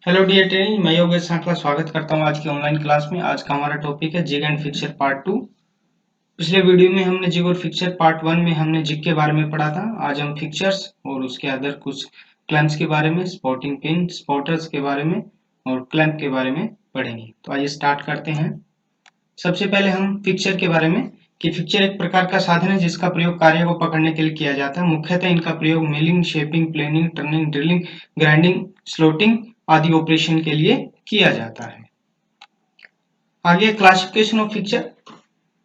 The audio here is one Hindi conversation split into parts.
हेलो डियर ट्रेनी, मैं योगेश सांखला स्वागत करता हूं आज की ऑनलाइन क्लास में। आज का हमारा टॉपिक है जिग एंड फिक्सर पार्ट 2। पिछले वीडियो में हमने जिग और फिक्सर पार्ट 1 में हमने जिग के बारे में पढ़ा था। आज हम फिक्सर्स और उसके अदर कुछ क्लैंप्स के बारे में, स्पॉटिंग पिन, स्पॉटर्स के बारे में और क्लैंप के बारे में पढ़ेंगे। तो आइए स्टार्ट करते हैं। सबसे पहले हम फिक्सर के बारे में कि फिक्सर एक प्रकार का साधन है जिसका प्रयोग कार्य को पकड़ने के लिए किया जाता है। मुख्यतः इनका प्रयोग milling, shaping, planing, turning, drilling, grinding, slotting आदि ऑपरेशन के लिए किया जाता है। आगे क्लासिफिकेशन ऑफ फिक्सर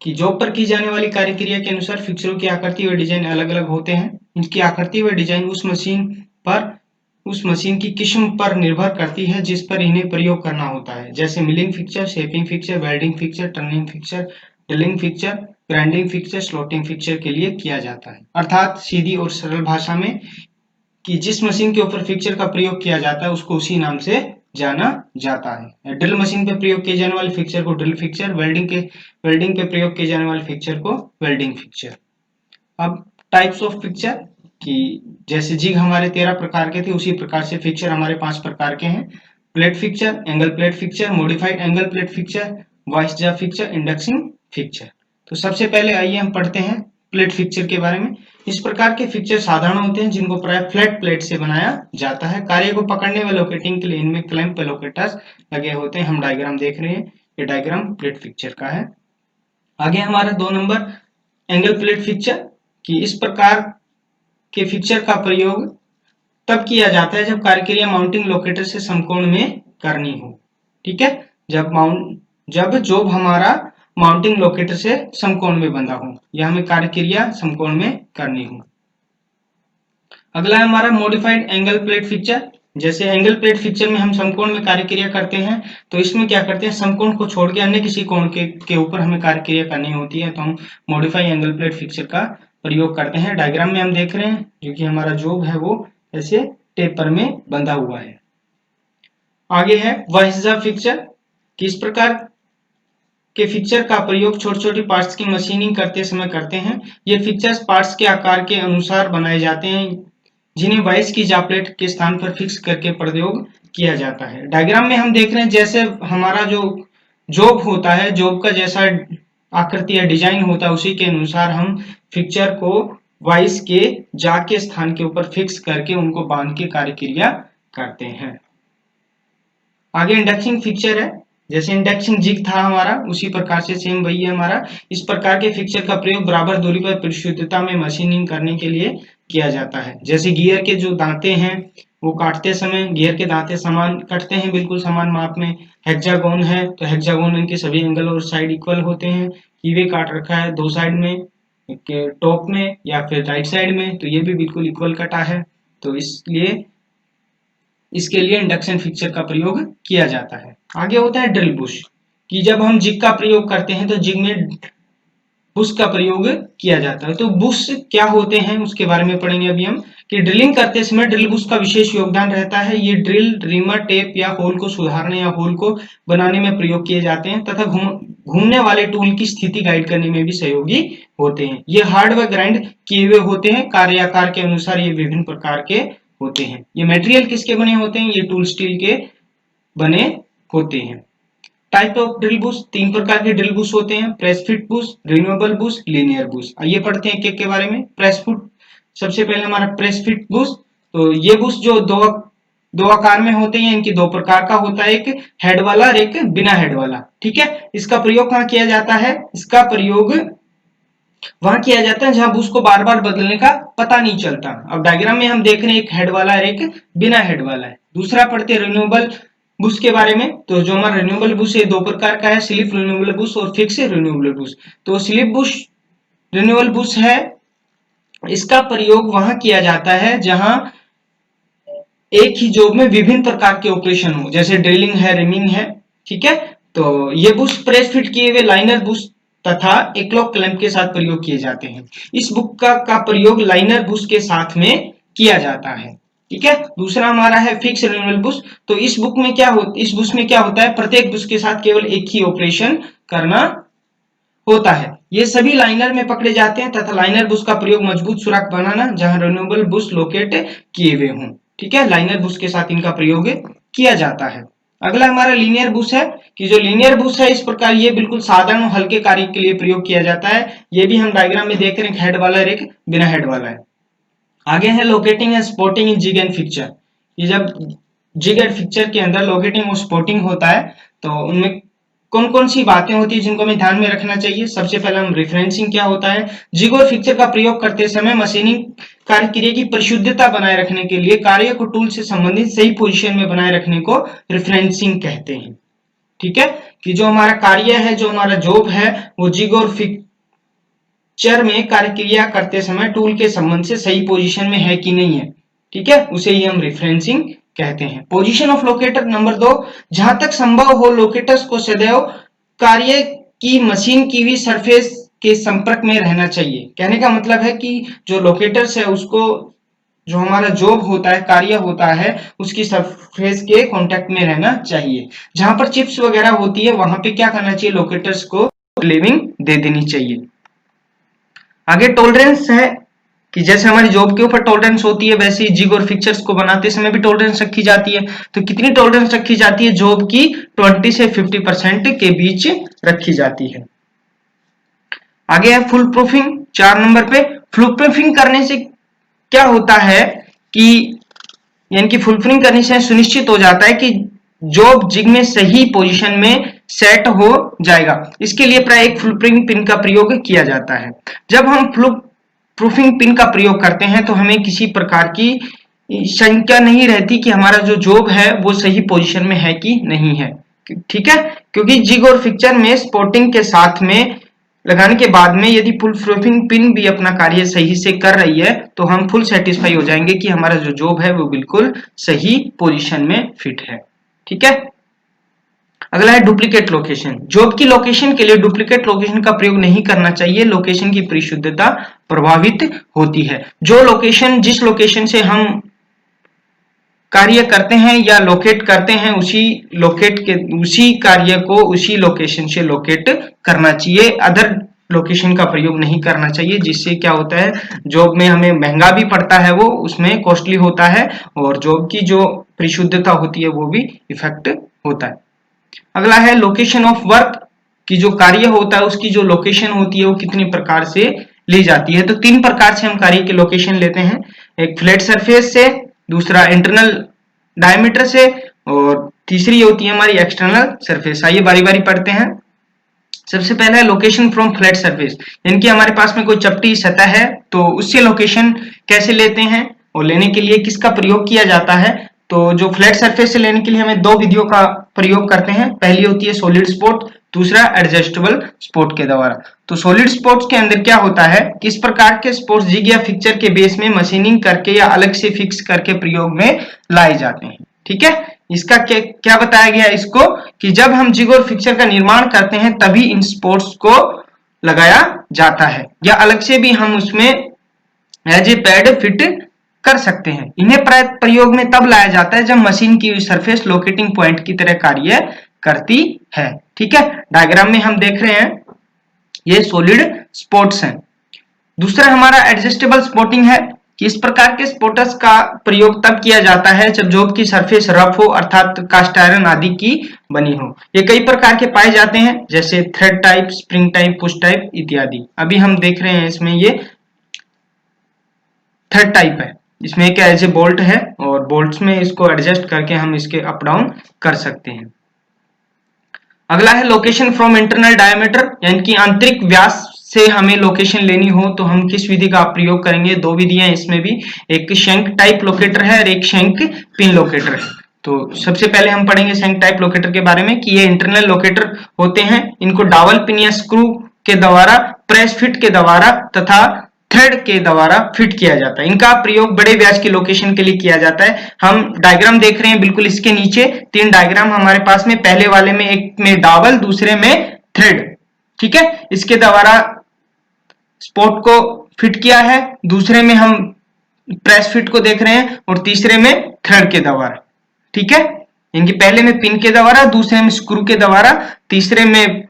कि जॉब पर की जाने वाली कार्य क्रिया के अनुसार फिक्सरों की आकृति व डिजाइन अलग अलग होते हैं। इनकी आकृति व डिजाइन उस मशीन की किस्म पर निर्भर करती है जिस पर इन्हें प्रयोग करना होता है। जैसे milling fixer, shaping fixer, welding fixer, turning fixer, drilling fixer, grinding fixer, slotting fixer के लिए किया जाता है। अर्थात सीधी और सरल भाषा में कि जिस मशीन के ऊपर फिक्सर का प्रयोग किया जाता है उसको उसी नाम से जाना जाता है। ड्रिल मशीन पे प्रयोग किए जाने वाले फिक्सर को ड्रिल फिक्सर, वेल्डिंग पे प्रयोग किए जाने वाले फिक्सर को वेल्डिंग फिक्सर। अब टाइप्स ऑफ फिक्सर कि जैसे जिग हमारे 13 प्रकार के थे, उसी प्रकार से फिक्सर हमारे 5 प्रकार के हैं। Plate fixer, angle plate fixer, modified angle plate fixer, vice job fixer, induction fixer. तो सबसे पहले आइए हम पढ़ते हैं प्लेट फिक्सर के बारे में। इस प्रकार के फिक्सर साधारण होते हैं जिनको प्राय फ्लैट प्लेट से बनाया जाता है। कार्य को पकड़ने व लोकेटिंग के लिए इनमें क्लैंप लोकेटर्स लगे होते हैं। हम डायग्राम देख रहे हैं, ये डायग्राम प्लेट फिक्सर का है। आगे हमारा 2 नंबर एंगल प्लेट फिक्सर कि इस प्रकार के फिक्सर का प्रयोग तब किया जाता है जब कार्यक्रिया माउंटिंग लोकेटर से समकोण में करनी हो। ठीक है, जब जॉब हमारा माउंटिंग लोकेटर से समकोण में बंधा हो या हमें कार्यक्रिया समकोण में करनी हो। अगला है हमारा मॉडिफाइड एंगल प्लेट फिक्सर। जैसे एंगल प्लेट फिक्सर में हम समकोण में कार्यक्रिया करते हैं, तो इसमें क्या करते हैं, समकोण को छोड़ के अन्य किसी कोण के ऊपर हमें कार्यक्रिया करनी होती है, तो हम मॉडिफाइड एंगल प्लेट फिक्सर का प्रयोग करते हैं। डायग्राम में हम देख रहे हैं जो कि हमारा जॉब है वो ऐसे टेपर में बंधा हुआ है। आगे है वाइस जॉब फिक्सर कि इस प्रकार के फिक्सर का प्रयोग छोटी छोटी पार्ट्स की मशीनिंग करते समय करते हैं। ये फिक्सर्स पार्ट्स के आकार के अनुसार बनाए जाते हैं जिन्हें वाइस की जाप्लेट के स्थान पर फिक्स करके प्रयोग किया जाता है। डायग्राम में हम देख रहे हैं जैसे हमारा जो जॉब होता है, जॉब का जैसा आकृति या डिजाइन होता है उसी के अनुसार हम फिक्सर को वाइस के जा के स्थान के ऊपर फिक्स करके उनको बांध के कार्यक्रिया करते हैं। आगे इंडक्शन फिक्सर है। जैसे इंडक्शन जिग था हमारा, उसी प्रकार से सेम वही है हमारा। इस प्रकार के फिक्सर का प्रयोग बराबर दूरी पर परिशुद्धता में मशीनिंग करने के लिए किया जाता है। जैसे गियर के जो दांते हैं वो काटते समय गियर के दांते समान कटते हैं, बिल्कुल समान माप में। हेक्सागोन है तो हेक्सागोन के सभी एंगल और साइड इक्वल होते हैं। कीवे काट रखा है दो साइड में, टॉप में या फिर राइट साइड में, तो ये भी बिल्कुल इक्वल कटा है। तो इसलिए इसके लिए इंडक्शन फिक्सर का प्रयोग किया जाता है। आगे होता है ड्रिल बुश कि जब हम जिग का प्रयोग करते हैं तो जिग में बुश का प्रयोग किया जाता है। तो बुश क्या होते हैं उसके बारे में पढ़ेंगे अभी हम कि ड्रिलिंग करते समय ड्रिल बुश का विशेष योगदान रहता है। ये ड्रिल, रीमर, टेप या होल को सुधारने या होल को बनाने में प्रयोग किए जाते हैं तथा घूमने वाले टूल की स्थिति गाइड करने में भी सहयोगी होते हैं। ये हार्ड व ग्राइंड किए हुए होते हैं। कार्य आकार के अनुसार ये विभिन्न प्रकार के होते हैं। ये मटेरियल किसके बने होते हैं, ये टूल स्टील के बने होते हैं। टाइप ऑफ ड्रिल बुश, 3 प्रकार के ड्रिल बुश होते हैं, press fit Bush, renewable Bush, linear Bush. आइए पढ़ते हैं एक-एक के बारे में। प्रेस फिट, सबसे पहले हमारा प्रेस फिट बुश। तो ये बुश जो दो आकार में होते हैं, इनकी 2 प्रकार का होता है, एक हेड वाला और एक बिना हेड वाला। ठीक है, इसका प्रयोग कहाँ किया जाता है, इसका प्रयोग वहां किया जाता है जहां बुश को बार बार बदलने का पता नहीं चलता। अब डायग्राम में हम देख रहे हैं एक हेड वाला और एक बिना हेड वाला है। दूसरा पढ़ते हैं रिन्यूएबल बुश के बारे में। तो जो हमारा रिन्यूएबल बुश है 2 प्रकार का है, स्लिप रिन्यूएबल बुश और फिक्स रिन्यूएबल बुश। तो स्लिप बुश रिन्यूएबल बुश है, इसका प्रयोग वहां किया जाता है जहां एक ही जॉब में विभिन्न प्रकार के ऑपरेशन हो, जैसे ड्रिलिंग है, रिमिंग है। ठीक है, तो ये बुश प्रेस फिट किए हुए लाइनर बुश तथा एकलॉक क्लैंप के साथ प्रयोग किए जाते हैं। इस बुक का प्रयोग लाइनर बुश के साथ में किया जाता है। ठीक है, दूसरा हमारा है फिक्स रिन्यूएबल बुश। तो इस बुश में क्या होता है, प्रत्येक बुश के साथ केवल एक ही ऑपरेशन करना होता है। ये सभी लाइनर में पकड़े जाते हैं तथा लाइनर बुश का प्रयोग मजबूत सुराख बनाना जहां रिन्यूएबल बुश लोकेट किए हुए हों। ठीक है, लाइनर बुश के साथ इनका प्रयोग किया जाता है। अगला हमारा लीनियर बुश है कि जो लीनियर बुश है इस प्रकार ये बिल्कुल साधारण और हल्के कार्य के लिए प्रयोग किया जाता है। ये भी हम डायग्राम में देख रहे हैं, हेड वाला और एक बिना हेड वाला है। आगे है locating and spotting in jig and fixture. ये जब जिग एंड फिक्चर के अंदर लोकेटिंग और स्पॉटिंग होता है तो उनमें कौन कौन सी बातें होती है जिनको हमें ध्यान में रखना चाहिए। सबसे पहले हम रेफरेंसिंग क्या होता है। जिग और फिक्चर का प्रयोग करते समय मशीनिंग कार्य क्रिया की परिशुद्धता बनाए रखने के लिए कार्य को टूल से संबंधित सही पोजीशन में बनाए रखने को रेफरेंसिंग कहते हैं। ठीक है, कि जो हमारा कार्य है, जो हमारा जॉब है, वो जिग और फिक्चर में कार्य क्रिया करते समय टूल के संबंध से सही पोजीशन में है कि नहीं है। ठीक है, उसे ही हम रेफरेंसिंग कहते हैं। पोजीशन ऑफ लोकेटर नंबर 2, जहां तक संभव हो लोकेटर्स को सदैव कार्य की मशीन की हुई सरफेस के संपर्क में रहना चाहिए। कहने का मतलब है कि जो लोकेटर्स है उसको, जो हमारा जॉब होता है, कार्य होता है, उसकी सरफेस के कांटेक्ट में रहना चाहिए। जहां पर चिप्स वगैरह होती है वहां पे क्या करना चाहिए, लोकेटर्स को लेवलिंग दे देनी चाहिए। आगे टॉलरेंस है कि जैसे हमारी जॉब के ऊपर टॉलरेंस होती है वैसे ही जिग और फिक्चर्स को बनाते समय भी टॉलरेंस रखी जाती है। तो कितनी टॉलरेंस रखी जाती है, जॉब की 20 से 50% के बीच रखी जाती है। आगे है फुल प्रूफिंग 4 नंबर पे। फुल प्रूफिंग करने से क्या होता है कि यानी कि फुल प्रूफिंग करने से सुनिश्चित हो जाता है कि जॉब जिग में सही पोजीशन में सेट हो जाएगा। इसके लिए प्राय एक फुल प्रूफिंग पिन का प्रयोग किया जाता है। जब हम फुल प्रूफिंग पिन का प्रयोग करते हैं तो हमें किसी प्रकार की शंका नहीं रहती कि हमारा जो जॉब है वो सही पोजीशन में है कि नहीं है। ठीक है, क्योंकि जिग और फिक्चर में स्पॉटिंग के साथ में लगाने के बाद में यदि फुल प्रूफिंग पिन भी अपना कार्य सही से कर रही है तो हम फुल सेटिस्फाई हो जाएंगे कि हमारा जो जॉब है वो बिल्कुल सही पोजीशन में फिट है। ठीक है, अगला है डुप्लीकेट लोकेशन। जॉब की लोकेशन के लिए डुप्लीकेट लोकेशन का प्रयोग नहीं करना चाहिए, लोकेशन की परिशुद्धता प्रभावित होती है। जो लोकेशन, जिस लोकेशन से हम कार्य करते हैं या लोकेट करते हैं उसी कार्य को उसी लोकेशन से लोकेट करना चाहिए। अदर लोकेशन का प्रयोग नहीं करना चाहिए, जिससे क्या होता है, जॉब में हमें महंगा भी पड़ता है, वो उसमें कॉस्टली होता है और जॉब की जो परिशुद्धता होती है वो भी इफेक्ट होता है। अगला है लोकेशन ऑफ वर्क, की जो कार्य होता है उसकी जो लोकेशन होती है वो कितनी प्रकार से ली जाती है। तो 3 प्रकार से हम कार्य की लोकेशन लेते हैं, एक फ्लैट सरफेस से, दूसरा इंटरनल डायमीटर से और तीसरी होती है हमारी एक्सटर्नल सरफेस। आइए बारी बारी पढ़ते हैं। सबसे पहला है लोकेशन फ्रॉम फ्लैट सरफेस, यानी कि हमारे पास में कोई चपटी सतह है तो उससे लोकेशन कैसे लेते हैं और लेने के लिए किसका प्रयोग किया जाता है। तो जो फ्लैट सरफेस से लेने के लिए हमें 2 विधियों का प्रयोग करते हैं। पहली होती है सॉलिड स्पॉट, दूसरा एडजस्टेबल स्पॉट के द्वारा। तो सॉलिड स्पॉट्स के अंदर क्या होता है कि इस प्रकार के स्पॉट्स जिग या फिक्चर के बेस में मशीनिंग करके या अलग से फिक्स करके प्रयोग में लाए जाते हैं। ठीक है, इसका क्या बताया गया इसको कि जब हम जिग और फिक्चर का निर्माण करते हैं तभी इन स्पॉट्स को लगाया जाता है, या अलग से भी हम उसमें एज ए पैड फिट कर सकते हैं। इन्हें प्रयोग में तब लाया जाता है जब मशीन की सरफेस लोकेटिंग पॉइंट की तरह कार्य करती है। ठीक है, डायग्राम में हम देख रहे हैं ये सॉलिड स्पॉट्स हैं। दूसरा हमारा एडजस्टेबल स्पॉटिंग है कि इस प्रकार के स्पॉटर्स का प्रयोग तब किया जाता है जब जॉब की सरफेस रफ हो, अर्थात कास्ट आयरन आदि की बनी हो। ये कई प्रकार के पाए जाते हैं, जैसे thread type, spring type, push type इत्यादि। अभी हम देख रहे हैं इसमें ये थ्रेड टाइप है, इसमें एक एज ए बोल्ट है और बोल्ट्स में इसको एडजस्ट करके हम इसके अप डाउन कर सकते हैं। अगला है लोकेशन फ्रॉम इंटरनल डायमीटर, यानी कि आंतरिक व्यास से हमें लोकेशन लेनी हो तो हम किस विधि का प्रयोग करेंगे। 2 विधियां इसमें भी, एक शंक टाइप लोकेटर है और एक शंक पिन लोकेटर है। तो सबसे पहले हम पढ़ेंगे शंक टाइप लोकेटर के बारे में कि ये इंटरनल लोकेटर होते हैं। इनको डावल पिन या स्क्रू के द्वारा, प्रेस फिट के द्वारा तथा थ्रेड के द्वारा फिट किया जाता है। इनका प्रयोग बड़े व्यास की लोकेशन के लिए किया जाता है। हम डायग्राम देख रहे हैं बिल्कुल इसके नीचे 3 डायग्राम हमारे पास में, पहले वाले में एक में डावल, दूसरे में थ्रेड। ठीक है, इसके द्वारा स्पॉट को फिट किया है, दूसरे में हम प्रेस फिट को देख रहे हैं और तीसरे में थ्रेड के द्वारा। ठीक है, इनकी पहले में पिन के द्वारा, दूसरे में स्क्रू के द्वारा, तीसरे में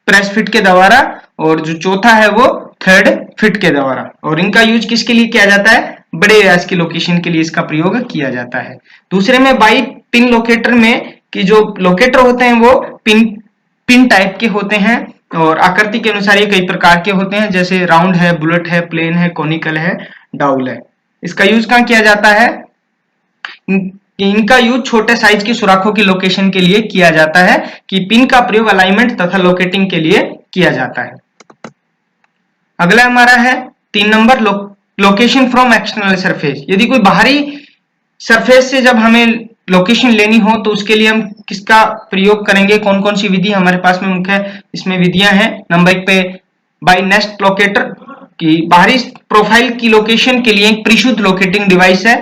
प्रेस फिट के द्वारा और जो चौथा है वो थर्ड फिट के द्वारा। और इनका यूज किसके लिए किया जाता है? बड़े व्यास की लोकेशन के लिए इसका प्रयोग किया जाता है। दूसरे में बाई पिन लोकेटर में कि जो लोकेटर होते हैं वो पिन टाइप के होते हैं और आकृति के अनुसार ये कई प्रकार के होते हैं, जैसे राउंड है, बुलेट है, प्लेन है, कोनिकल है, डाउल है। इसका यूज कहाँ किया जाता है? इनका यूज छोटे साइज की सुराखों की लोकेशन के लिए किया जाता है कि पिन का प्रयोग अलाइनमेंट तथा लोकेटिंग के लिए किया जाता है। अगला हमारा है 3 number location from external surface. यदि कोई बाहरी सरफेस से जब हमें लोकेशन लेनी हो तो उसके लिए हम किसका प्रयोग करेंगे? कौन कौन सी विधि हमारे पास में मुख्य इसमें विधियां हैं। नंबर 1 पे बाय नेस्ट लोकेटर की बाहरी प्रोफाइल की लोकेशन के लिए एक परिशुद्ध लोकेटिंग डिवाइस है।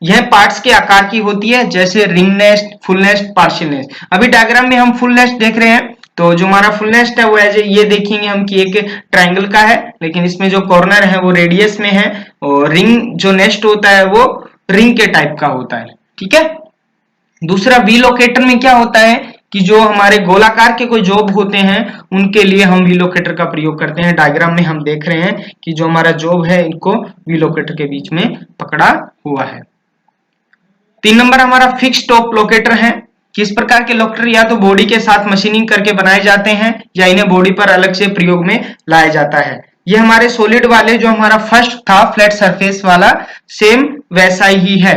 यह पार्ट्स के आकार की होती है, जैसे ring nest, full nest, partial nest. अभी डायग्राम में हम फुल नेस्ट देख रहे हैं, तो जो हमारा फुल नेस्ट है वो ये देखेंगे हम कि एक ट्रायंगल का है, लेकिन इसमें जो कॉर्नर है वो रेडियस में है, और रिंग जो नेस्ट होता है वो रिंग के टाइप का होता है। ठीक है। दूसरा वी लोकेटर में क्या होता है कि जो हमारे गोलाकार के कोई जॉब होते हैं उनके लिए हम वी लोकेटर का प्रयोग करते हैं। डायग्राम में हम देख रहे हैं कि जो हमारा जॉब है इनको वी लोकेटर के बीच में पकड़ा हुआ है। 3 नंबर हमारा फिक्स टॉप लोकेटर है। किस प्रकार के लोकेटर या तो बॉडी के साथ मशीनिंग करके बनाए जाते हैं या इन्हें बॉडी पर अलग से प्रयोग में लाया जाता है। ये हमारे सॉलिड वाले जो हमारा फर्स्ट था फ्लैट सरफेस वाला, सेम वैसा ही है।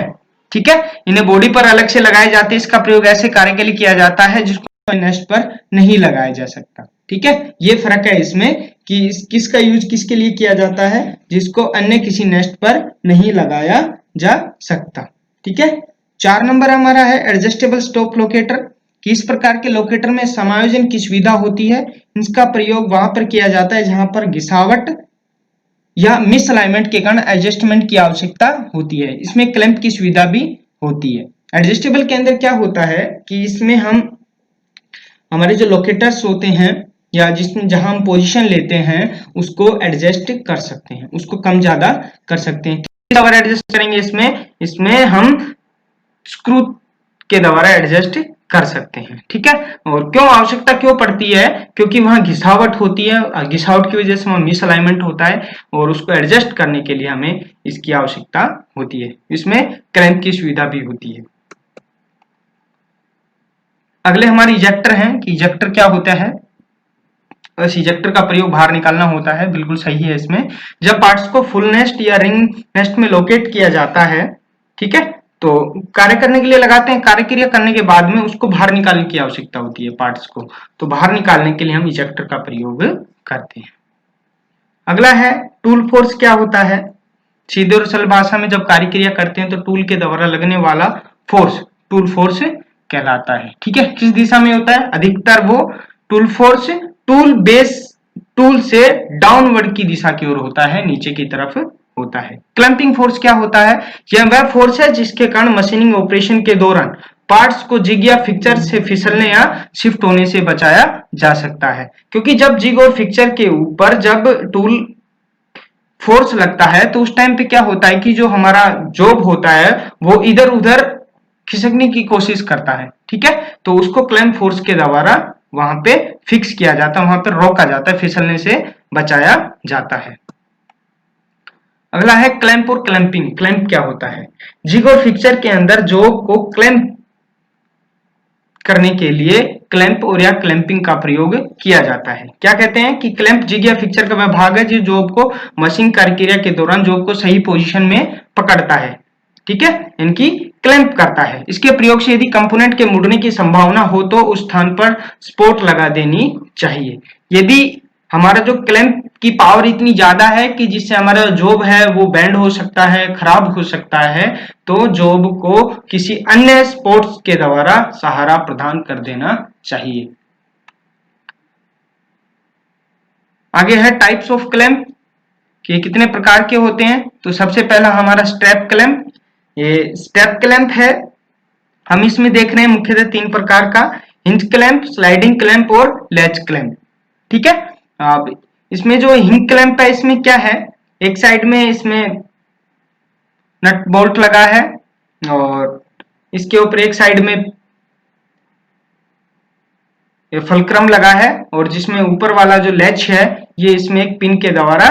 ठीक है। इन्हें बॉडी पर अलग से लगाए जाते हैं। इसका प्रयोग ऐसे कार्य के लिए किया जाता है जिसको नेस्ट पर नहीं लगाया जा सकता। ठीक है। ये फर्क है इसमें कि किसका यूज किसके लिए किया जाता है, जिसको अन्य किसी नेस्ट पर नहीं लगाया जा सकता। ठीक है। 4 नंबर हमारा है एडजस्टेबल स्टॉप लोकेटर। किस प्रकार के लोकेटर में समायोजन की सुविधा होती है। इसका प्रयोग वहां पर किया जाता है जहां पर घिसावट या मिसअलाइनमेंट के कारण एडजस्टमेंट की आवश्यकता होती है। इसमें क्लैंप की सुविधा भी होती है। एडजस्टेबल के अंदर क्या होता है कि इसमें हम हमारे जो लोकेटर्स होते हैं या जिसमें जहां हम पोजीशन लेते हैं उसको एडजस्ट कर सकते हैं, उसको कम ज्यादा कर सकते हैं। किस द्वारा एडजस्ट करेंगे? इसमें हम स्क्रू के द्वारा एडजस्ट कर सकते हैं। ठीक है। और क्यों आवश्यकता क्यों पड़ती है? क्योंकि वहां घिसावट होती है, घिसावट की वजह से वहां मिसअलाइनमेंट होता है और उसको एडजस्ट करने के लिए हमें इसकी आवश्यकता होती है। इसमें क्लैंप की सुविधा भी होती है। अगले हमारे इजेक्टर हैं कि इजेक्टर क्या होता है। बस इजेक्टर का प्रयोग बाहर निकालना होता है, बिल्कुल सही है। इसमें जब पार्ट्स को फुल नेस्ट या रिंग नेस्ट में लोकेट किया जाता है, ठीक है, तो कार्य करने के लिए लगाते हैं। कार्य क्रिया करने के बाद में उसको बाहर निकालने की आवश्यकता होती है पार्ट्स को, तो बाहर निकालने के लिए हम इजेक्टर का प्रयोग करते हैं। अगला है टूल फोर्स क्या होता है। सीधे और सरल भाषा में जब कार्य क्रिया करते हैं तो टूल के द्वारा लगने वाला फोर्स टूल फोर्स कहलाता है। ठीक है। किस दिशा में होता है? अधिकतर वो टूल फोर्स टूल से डाउनवर्ड की दिशा की ओर होता है, नीचे की तरफ होता है। क्लैंपिंग फोर्स क्या होता है? यह वह फोर्स है जिसके कारण मशीनिंग ऑपरेशन के दौरान पार्ट्स को जिग या फिक्चर से फिसलने या शिफ्ट होने से बचाया जा सकता है। क्योंकि जब जिग और फिक्चर के ऊपर जब टूल फोर्स लगता है तो उस टाइम पे क्या होता है कि जो हमारा जॉब होता है वो इधर उधर खिसकने की कोशिश करता है। ठीक है। तो उसको क्लैंप फोर्स के द्वारा वहां पे फिक्स किया जाता है, वहां पे रोका जाता है, फिसलने से बचाया जाता है। अगला है क्लैंप और क्लैंपिंग। क्लैंप क्या होता है? जिग और फिक्चर के अंदर जॉब को क्लैंप करने के लिए क्लैंप और या क्लैंपिंग का प्रयोग किया जाता है। क्या कहते हैं कि क्लैंप जिग या फिक्चर का वह भाग है जो जॉब को मशीन प्रक्रिया के दौरान जॉब को सही पोजीशन में पकड़ता है। ठीक है। इनकी क्लैंप करता है। इसके प्रयोग से यदि कंपोनेंट के मुड़ने की संभावना हो तो उस स्थान पर स्पोर्ट लगा देनी चाहिए। यदि हमारा जो क्लैंप की पावर इतनी ज्यादा है कि जिससे हमारा जॉब है वो बैंड हो सकता है, खराब हो सकता है, तो जॉब को किसी अन्य स्पोर्ट्स के द्वारा सहारा प्रदान कर देना चाहिए। आगे है टाइप्स ऑफ क्लैंप कि कितने प्रकार के होते हैं। तो सबसे पहला हमारा स्ट्रैप क्लैंप। ये स्टेप क्लैंप है। हम इसमें देख रहे हैं मुख्यतः 3 प्रकार का, हिंज क्लैंप, स्लाइडिंग क्लैंप और लैच क्लैंप। ठीक है। अब इसमें जो हिंज क्लैंप है इसमें क्या है, एक साइड में इसमें नट बोल्ट लगा है और इसके ऊपर एक साइड में फुलक्रम लगा है और जिसमें ऊपर वाला जो लैच है ये इसमें एक पिन के द्वारा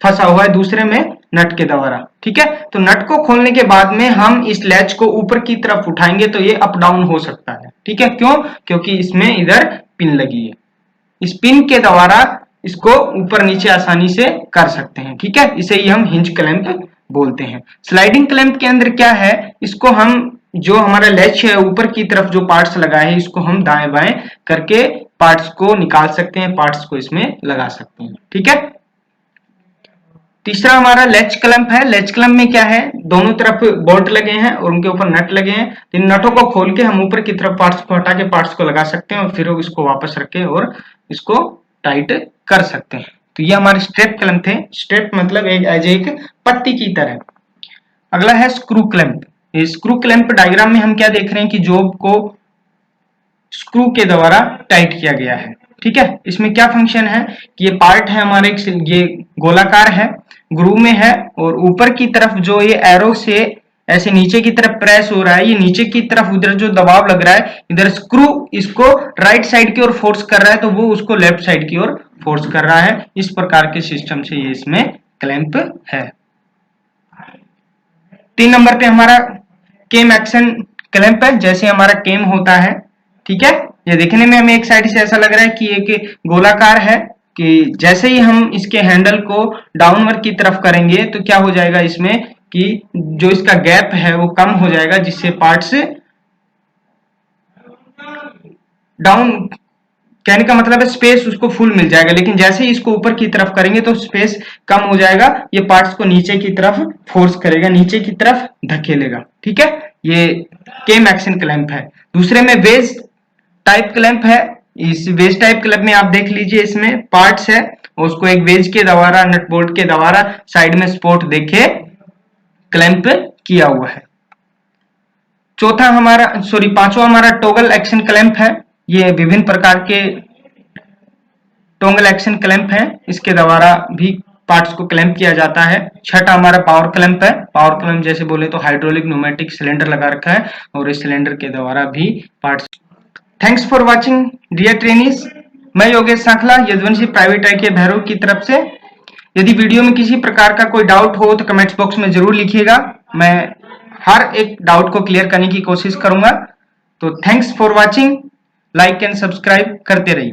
फंसा हुआ है, दूसरे में नट के द्वारा। ठीक है, तो नट को खोलने के बाद में हम इस लैच को ऊपर की तरफ उठाएंगे तो ये अप डाउन हो सकता है। ठीक है, क्यों? क्योंकि इसमें इधर पिन लगी है। इस पिन के द्वारा इसको ऊपर नीचे आसानी से कर सकते हैं। ठीक है, इसे ही हम हिंज क्लैंप बोलते हैं। स्लाइडिंग क्लैंप के अंदर क्या है, इसको हम जो हमारा लैच है ऊपर की तरफ जो पार्ट्स लगाए हैं इसको हम दाएं बाएं करके पार्ट्स को निकाल सकते हैं, पार्ट्स को इसमें लगा सकते हैं। ठीक है, तीसरा हमारा लैच क्लैंप है। लैच क्लैंप में क्या है, दोनों तरफ बोल्ट लगे हैं और उनके ऊपर नट लगे हैं। इन नटों को खोल के हम ऊपर की तरफ पार्ट्स को हटा के पार्ट्स को लगा सकते हैं और फिर इसको वापस रख के और इसको टाइट कर सकते हैं। तो ये हमारे स्ट्रेप क्लैंप थे। स्ट्रेप मतलब एक पत्ती की तरह। अगला है screw clamp. Screw clamp diagram में हम क्या देख रहे हैं कि जॉब को स्क्रू के द्वारा टाइट किया गया है। ठीक है, इसमें क्या फंक्शन है कि ये पार्ट है हमारे, ये गोलाकार है, ग्रूव में है और ऊपर की तरफ जो ये एरो से ऐसे नीचे की तरफ प्रेस हो रहा है, ये नीचे की तरफ उधर जो दबाव लग रहा है इधर स्क्रू इसको राइट साइड की ओर फोर्स कर रहा है तो वो उसको लेफ्ट साइड की ओर फोर्स कर रहा है। इस प्रकार के सिस्टम से ये इसमें क्लैंप है। 3 नंबर पे हमारा केम एक्शन क्लैंप है। जैसे हमारा केम होता है, ठीक है, ये देखने में हमें एक साइड से ऐसा लग रहा है कि एक गोलाकार है, कि जैसे ही हम इसके हैंडल को डाउनवर्ड की तरफ करेंगे तो क्या हो जाएगा इसमें कि जो इसका गैप है वो कम हो जाएगा, जिससे पार्ट्स डाउन, कहने का मतलब है स्पेस उसको फुल मिल जाएगा। लेकिन जैसे ही इसको ऊपर की तरफ करेंगे तो स्पेस कम हो जाएगा, ये पार्ट्स को नीचे की तरफ फोर्स करेगा, नीचे की तरफ धकेलेगा। ठीक है, ये केम एक्शन क्लैंप है। दूसरे में वेज टाइप क्लैंप है। इस वेज टाइप क्लैंप में आप देख लीजिए, इसमें पार्ट्स है और उसको एक वेज के द्वारा, नट बोल्ट के द्वारा साइड में सपोर्ट देके क्लैंप किया हुआ है। पांचवा हमारा टॉगल एक्शन क्लैंप है। ये विभिन्न प्रकार के टॉगल एक्शन क्लैंप है, इसके द्वारा भी पार्ट्स को क्लैंप किया जाता है। छठा हमारा पावर क्लैंप है। पावर क्लैंप जैसे बोले तो हाइड्रोलिक न्यूमेटिक सिलेंडर लगा रखा है और इस सिलेंडर के द्वारा भी parts. Thanks for watching dear trainees. मैं योगेश सांखला, यदुवंशी प्राइवेट आई के भैरव की तरफ से। यदि वीडियो में किसी प्रकार का कोई डाउट हो तो कमेंट्स बॉक्स में जरूर लिखिएगा, मैं हर एक डाउट को क्लियर करने की कोशिश करूंगा। तो thanks for watching, like and subscribe करते रहिए।